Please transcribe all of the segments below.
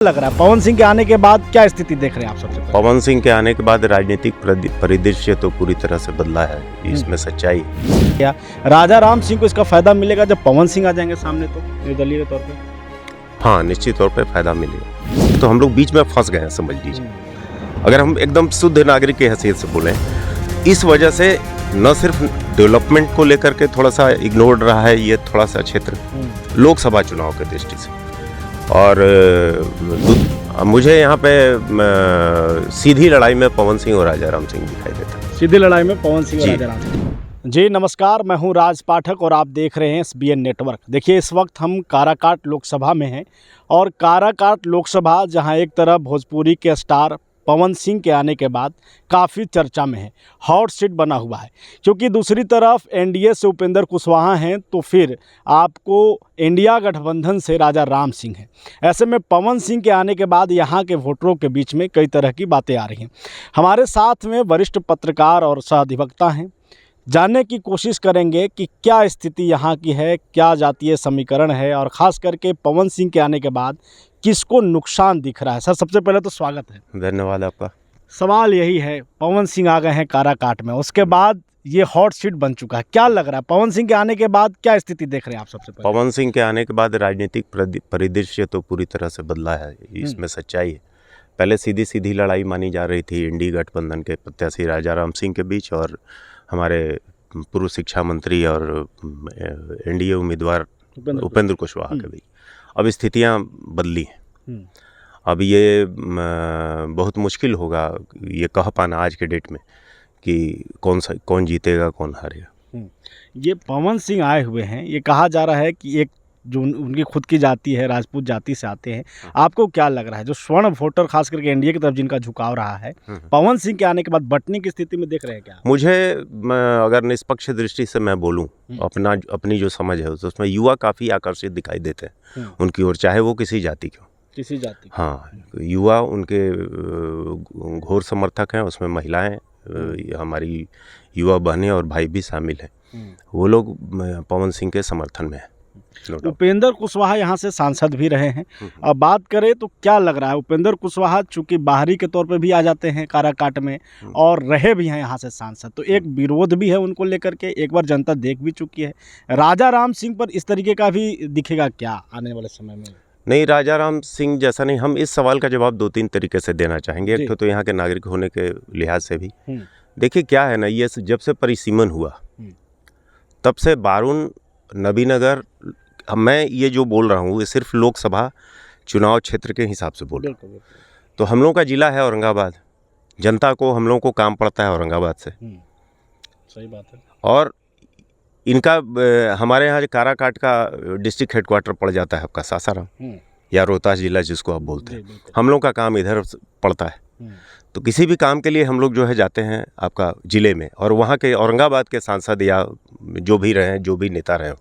लग रहा है पवन सिंह के आने के बाद क्या स्थिति देख रहे हैं आप सबसे पहले? पवन सिंह के आने के बाद राजनीतिक परिदृश्य तो पूरी तरह से बदला है, इसमें सच्चाई है। क्या राजा राम सिंह को इसका फायदा मिलेगा जब पवन सिंह आ जाएंगे सामने तो निर्दलीय के तौर पे? हाँ, निश्चित तौर पे फायदा मिलेगा। तो हम लोग बीच में फंस गए हैं, समझ लीजिए। अगर हम एकदम शुद्ध नागरिक की हैसियत से बोलें, इस वजह से न सिर्फ डेवलपमेंट को लेकर के थोड़ा सा इग्नोर्ड रहा है ये थोड़ा सा क्षेत्र लोकसभा चुनाव के दृष्टि से। और मुझे यहाँ पे सीधी लड़ाई में पवन सिंह और राजा राम सिंह दिखाई देता है। सीधी लड़ाई में पवन सिंह और राजा राम सिंह। जी नमस्कार, मैं हूँ राज पाठक और आप देख रहे हैं SBN नेटवर्क। देखिए, इस वक्त हम काराकाट लोकसभा में हैं और काराकाट लोकसभा जहाँ एक तरफ भोजपुरी के स्टार पवन सिंह के आने के बाद काफ़ी चर्चा में है, हॉट सीट बना हुआ है, क्योंकि दूसरी तरफ NDA से उपेंद्र कुशवाहा हैं तो फिर आपको इंडिया गठबंधन से राजा राम सिंह हैं। ऐसे में पवन सिंह के आने के बाद यहाँ के वोटरों के बीच में कई तरह की बातें आ रही हैं। हमारे साथ में वरिष्ठ पत्रकार और सहअधिवक्ता हैं, जानने की कोशिश करेंगे कि क्या स्थिति यहाँ की है, क्या जातीय समीकरण है और ख़ास करके पवन सिंह के आने के बाद किसको नुकसान दिख रहा है। सर, सबसे पहले तो स्वागत है। धन्यवाद आपका। सवाल यही है, पवन सिंह आ गए हैं काराकाट में, उसके बाद ये हॉट सीट बन चुका है, क्या लग रहा है पवन सिंह के आने के बाद क्या स्थिति देख रहे हैं आप सबसे पहले? पवन सिंह के आने के बाद राजनीतिक परिदृश्य तो पूरी तरह से बदला है, इसमें सच्चाई है। पहले सीधी सीधी लड़ाई मानी जा रही थी इंडी गठबंधन के प्रत्याशी राजा राम सिंह के बीच और हमारे पूर्व शिक्षा मंत्री और NDA उम्मीदवार उपेंद्र कुशवाहा के बीच। अब स्थितियां बदली हैं। अब ये बहुत मुश्किल होगा ये कह पाना आज के डेट में कि कौन जीतेगा कौन हारेगा। ये पवन सिंह आए हुए हैं, ये कहा जा रहा है कि एक जो उनकी खुद की जाति है, राजपूत जाति से आते हैं। आपको क्या लग रहा है जो स्वर्ण वोटर खास करके NDA की तरफ जिनका झुकाव रहा है, पवन सिंह के आने के बाद बंटने की स्थिति में देख रहे हैं क्या? मुझे अगर निष्पक्ष दृष्टि से मैं बोलूं, अपनी जो समझ है उसमें युवा काफ़ी आकर्षित दिखाई देते हैं उनकी ओर, चाहे वो किसी जाति के हो। किसी जाति? हाँ, युवा उनके घोर समर्थक हैं, उसमें महिलाएं, हमारी युवा बहनें और भाई भी शामिल हैं। वो लोग पवन सिंह के समर्थन में हैं। उपेंद्र कुशवाहा यहाँ से सांसद भी रहे हैं। अब बात करें तो क्या लग रहा है, उपेंद्र कुशवाहा चूंकि बाहरी के तौर पे भी आ जाते हैं काराकाट में और रहे भी हैं यहाँ से सांसद, तो एक विरोध भी है उनको लेकर के, एक बार जनता देख भी चुकी है। राजा राम सिंह पर इस तरीके का भी दिखेगा क्या आने वाले समय में? नहीं, राजा राम सिंह जैसा नहीं। हम इस सवाल का जवाब 2-3 तरीके से देना चाहेंगे। एक तो यहाँ के नागरिक होने के लिहाज से भी देखिए क्या है ना, ये जब से परिसीमन हुआ तब से बारून नबीनगर, मैं ये जो बोल रहा हूँ ये सिर्फ लोकसभा चुनाव क्षेत्र के हिसाब से बोल रहा हूँ। तो हम लोगों का जिला है औरंगाबाद, जनता को हम लोगों को काम पड़ता है औरंगाबाद से। सही बात है। और इनका हमारे यहाँ काराकाट का डिस्ट्रिक्ट हेडक्वार्टर पड़ जाता है आपका सासाराम या रोहतास जिला जिसको आप बोलते हैं। हम लोग का काम इधर पड़ता है, तो किसी भी काम के लिए हम लोग जो है जाते हैं आपका ज़िले में, और वहाँ के औरंगाबाद के सांसद या जो भी रहे, जो भी नेता रहे,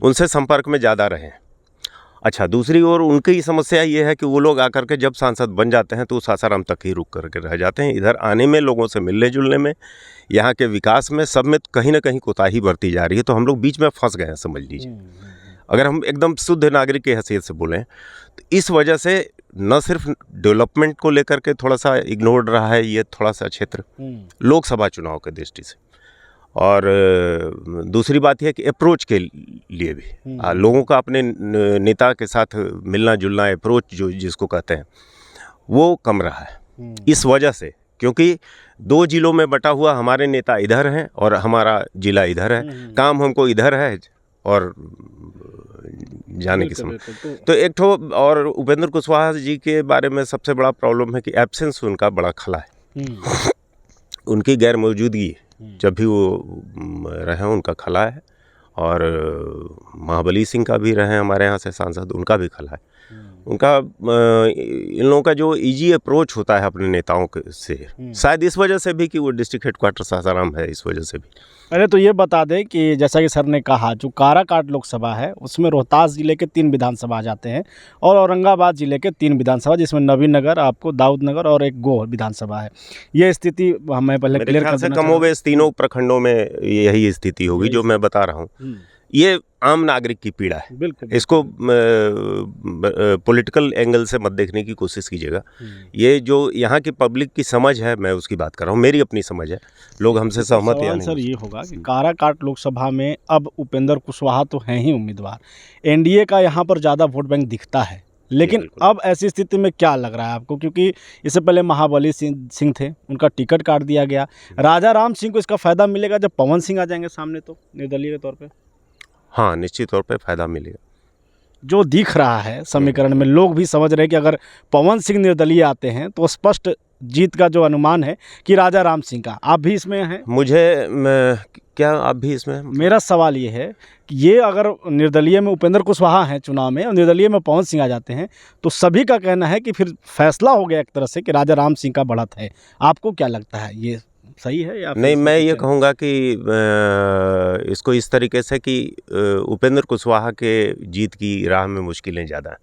उनसे संपर्क में ज़्यादा रहे। अच्छा, दूसरी ओर उनकी समस्या ये है कि वो लोग आकर के जब सांसद बन जाते हैं तो सासाराम तक ही रुक करके रह जाते हैं। इधर आने में, लोगों से मिलने जुलने में, यहाँ के विकास में, सब में कहीं ना कहीं कोताही बरती जा रही है। तो हम लोग बीच में फंस गए हैं, समझ लीजिए। अगर हम एकदम शुद्ध नागरिक की हैसियत से बोलें तो इस वजह से न सिर्फ डेवलपमेंट को लेकर के थोड़ा सा इग्नोर्ड रहा है ये थोड़ा सा क्षेत्र लोकसभा चुनाव के दृष्टि से। और दूसरी बात यह है कि अप्रोच के लिए भी लोगों का अपने नेता के साथ मिलना जुलना, अप्रोच जो जिसको कहते हैं, वो कम रहा है इस वजह से, क्योंकि 2 जिलों में बटा हुआ हमारे नेता इधर हैं और हमारा जिला इधर है, काम हमको इधर है और जाने की समय। तो एक ठो और उपेंद्र कुशवाहा जी के बारे में सबसे बड़ा प्रॉब्लम है कि एब्सेंस उनका बड़ा खला है। उनकी गैर मौजूदगी जब भी वो रहे उनका खला है, और महाबली सिंह का भी रहे हमारे यहाँ से सांसद, उनका भी खला है। उनका इन लोगों का जो इजी अप्रोच होता है अपने नेताओं से, शायद इस वजह से भी कि वो डिस्ट्रिक्ट हेडक्वार्टर सासाराम है, इस वजह से भी। पहले तो ये बता दें कि जैसा कि सर ने कहा, जो काराकाट लोकसभा है उसमें रोहतास जिले के 3 विधानसभा आ जाते हैं और औरंगाबाद जिले के 3 विधानसभा, जिसमें नबीनगर, आपको दाऊद नगर और एक गो विधानसभा है। ये स्थिति हमें पहले क्लियर कर देना चाहिए। कमोबेश तीनों प्रखंडों में यही स्थिति होगी जो मैं बता रहा हूँ। ये आम नागरिक की पीड़ा है। बिल्कुल। इसको पॉलिटिकल एंगल से मत देखने की कोशिश कीजिएगा। ये जो यहाँ की पब्लिक की समझ है, मैं उसकी बात कर रहा हूँ, मेरी अपनी समझ है। लोग हमसे सहमत या सवाल नहीं। सर ये होगा कि काराकाट लोकसभा में अब उपेंद्र कुशवाहा तो हैं ही उम्मीदवार, एनडीए का यहाँ पर ज़्यादा वोट बैंक दिखता है, लेकिन बिल्कुल। अब ऐसी स्थिति में क्या लग रहा है आपको? क्योंकि इससे पहले महाबली सिंह थे, उनका टिकट काट दिया गया। राजा राम सिंह को इसका फायदा मिलेगा जब पवन सिंह आ जाएंगे सामने, तो निर्दलीय के तौर पे? हाँ, निश्चित तौर पे फायदा मिलेगा। जो दिख रहा है समीकरण में, लोग भी समझ रहे हैं कि अगर पवन सिंह निर्दलीय आते हैं तो स्पष्ट जीत का जो अनुमान है कि राजा राम सिंह का। आप भी इसमें हैं? क्या आप भी इसमें हैं? मेरा सवाल ये है कि ये अगर निर्दलीय में उपेंद्र कुशवाहा हैं चुनाव में और निर्दलीय में पवन सिंह आ जाते हैं, तो सभी का कहना है कि फिर फैसला हो गया एक तरह से कि राजा राम सिंह का बढ़त है। आपको क्या लगता है, ये सही है या फिर नहीं, इसमें मैं कुछ ये है? कहूँगा कि इसको इस तरीके से कि उपेंद्र कुशवाहा के जीत की राह में मुश्किलें ज़्यादा हैं।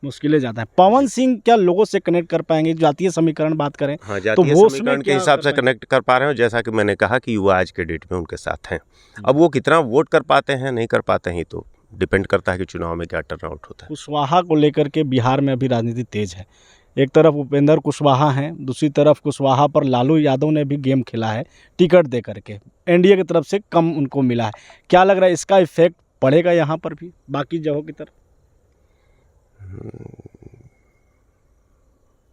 मुश्किलें ज़्यादा है। पवन सिंह क्या लोगों से कनेक्ट कर पाएंगे? जातीय समीकरण बात करें हाँ, तो जातीय वो उसमें समीकरण के क्या हिसाब कर से पाएंगे? कनेक्ट कर पा रहे हो, जैसा कि मैंने कहा कि युवा आज के डेट में उनके साथ हैं। अब वो कितना वोट कर पाते हैं, नहीं कर पाते हैं, तो डिपेंड करता है कि चुनाव में क्या टर्नआउट होता है। कुशवाहा को लेकर के बिहार में अभी राजनीति तेज है। एक तरफ उपेंद्र कुशवाहा हैं, दूसरी तरफ कुशवाहा पर लालू यादव ने भी गेम खेला है टिकट दे करके, एनडीए की तरफ से कम उनको मिला है। क्या लग रहा है इसका इफेक्ट पड़ेगा यहाँ पर भी बाकी जगहों की तरफ?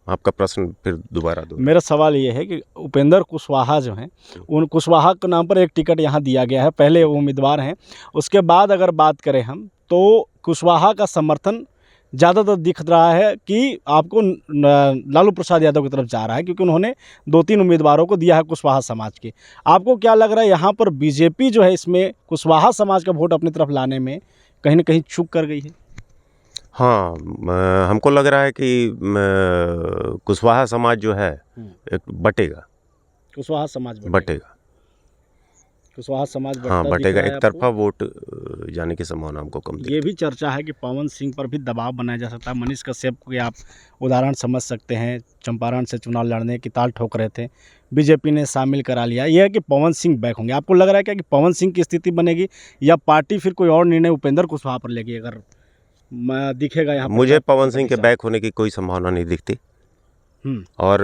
आपका प्रश्न फिर दोबारा दो। मेरा सवाल ये है कि उपेंद्र कुशवाहा जो हैं, उन कुशवाहा के नाम पर एक टिकट यहाँ दिया गया है, पहले वो उम्मीदवार हैं। उसके बाद अगर बात करें हम, तो कुशवाहा का समर्थन ज़्यादातर दिख रहा है कि आपको लालू प्रसाद यादव की तरफ जा रहा है, क्योंकि उन्होंने 2-3 उम्मीदवारों को दिया है कुशवाहा समाज के। आपको क्या लग रहा है यहाँ पर बीजेपी जो है इसमें कुशवाहा समाज का वोट अपनी तरफ लाने में कहीं ना कहीं चूक कर गई है? हाँ, हमको लग रहा है कि कुशवाहा समाज जो है एक बटेगा। कुशवाहा समाज बटेगा। कुशवाहा समाज हाँ, बढ़ता दिख बटेगा। रहा है एक आपको? तरफा वोट जाने की संभावना हमको कम दिखती ये भी चर्चा है कि पवन सिंह पर भी दबाव बनाया जा सकता है। मनीष कश्यप को आप उदाहरण समझ सकते हैं, चंपारण से चुनाव लड़ने की ताल ठोक रहे थे, बीजेपी ने शामिल करा लिया। यह है कि पवन सिंह बैक होंगे। आपको लग रहा है क्या कि पवन सिंह की स्थिति बनेगी, या पार्टी फिर कोई और निर्णय उपेंद्र कुशवाहा पर लेगी अगर दिखेगा यहाँ पर? मुझे पवन सिंह के बैक होने की कोई संभावना नहीं दिखती। और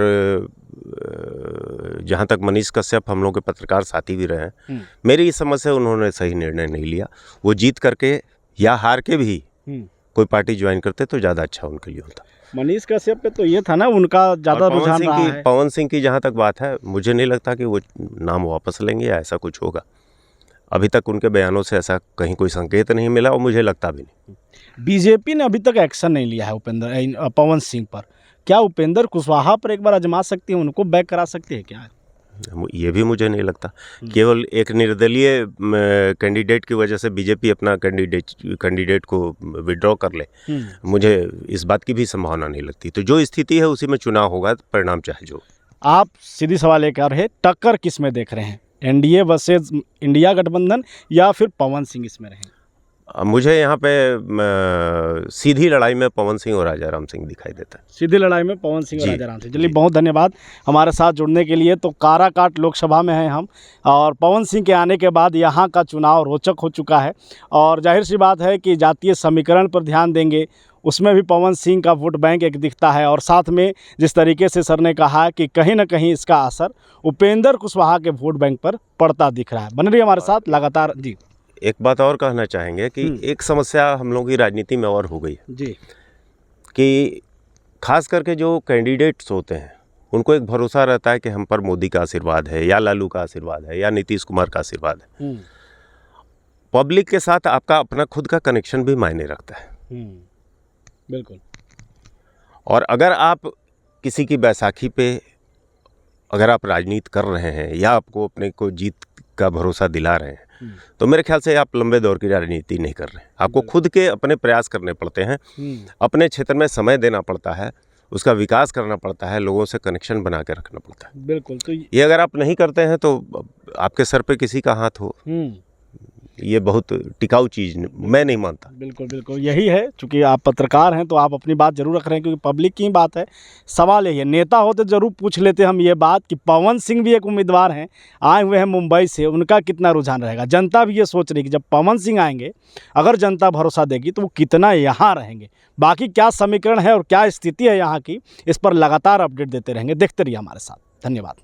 जहाँ तक मनीष कश्यप हम लोग के पत्रकार साथी भी रहे हैं, मेरी इस समझ से उन्होंने सही निर्णय नहीं लिया। वो जीत करके या हार के भी कोई पार्टी ज्वाइन करते तो ज़्यादा अच्छा उनके लिए होता। मनीष कश्यप पे तो ये था ना, उनका ज़्यादा रुझान रहा है। पवन सिंह की जहाँ तक बात है, मुझे नहीं लगता कि वो नाम वापस लेंगे या ऐसा कुछ होगा। अभी तक उनके बयानों से ऐसा कहीं कोई संकेत नहीं मिला और मुझे लगता भी नहीं। बीजेपी ने अभी तक एक्शन नहीं लिया है पवन सिंह पर। क्या उपेंद्र कुशवाहा पर एक बार आजमा सकती है, उनको बैक करा सकती है क्या? ये भी मुझे नहीं लगता। केवल एक निर्दलीय कैंडिडेट की वजह से बीजेपी अपना कैंडिडेट को विड्रॉ कर ले, मुझे इस बात की भी संभावना नहीं लगती। तो जो स्थिति है उसी में चुनाव होगा, परिणाम चाहे जो। आप सीधी सवाल एक और है, टक्कर किस में देख रहे हैं, एनडीए वर्सेस इंडिया गठबंधन या फिर पवन सिंह इसमें रहें? मुझे यहाँ पे सीधी लड़ाई में पवन सिंह और राजा राम सिंह दिखाई देता है। सीधी लड़ाई में पवन सिंह और राजा राम सिंह। चलिए, बहुत धन्यवाद हमारे साथ जुड़ने के लिए। तो काराकाट लोकसभा में हैं हम, और पवन सिंह के आने के बाद यहाँ का चुनाव रोचक हो चुका है, और जाहिर सी बात है कि जातीय समीकरण पर ध्यान देंगे, उसमें भी पवन सिंह का वोट बैंक एक दिखता है। और साथ में जिस तरीके से सर ने कहा कि कहीं ना कहीं इसका असर उपेंद्र कुशवाहा के वोट बैंक पर पड़ता दिख रहा है। बने रहिए हमारे साथ लगातार जी। एक बात और कहना चाहेंगे कि एक समस्या हम लोगों की राजनीति में और हो गई है जी, कि खास करके जो कैंडिडेट्स होते हैं उनको एक भरोसा रहता है कि हम पर मोदी का आशीर्वाद है, या लालू का आशीर्वाद है, या नीतीश कुमार का आशीर्वाद है। पब्लिक के साथ आपका अपना खुद का कनेक्शन भी मायने रखता है। बिल्कुल। और अगर आप किसी की बैसाखी पे अगर आप राजनीति कर रहे हैं या आपको अपने को जीत का भरोसा दिला रहे हैं, तो मेरे ख्याल से आप लंबे दौर की राजनीति नहीं कर रहे हैं। आपको खुद के अपने प्रयास करने पड़ते हैं, अपने क्षेत्र में समय देना पड़ता है, उसका विकास करना पड़ता है, लोगों से कनेक्शन बना के रखना पड़ता है। बिल्कुल। तो ये अगर आप नहीं करते हैं तो आपके सर पे किसी का हाथ हो, ये बहुत टिकाऊ चीज़ मैं नहीं मानता। बिल्कुल बिल्कुल, यही है, चूंकि आप पत्रकार हैं तो आप अपनी बात जरूर रख रहे हैं, क्योंकि पब्लिक की बात है। सवाल यही है, नेता होते जरूर पूछ लेते हम ये बात कि पवन सिंह भी एक उम्मीदवार हैं, आए हुए हैं मुंबई से, उनका कितना रुझान रहेगा। जनता भी ये सोच रही है कि जब पवन सिंह आएंगे, अगर जनता भरोसा देगी तो वो कितना यहाँ रहेंगे। बाकी क्या समीकरण है और क्या स्थिति है यहाँ की, इस पर लगातार अपडेट देते रहेंगे। देखते रहिए हमारे साथ। धन्यवाद।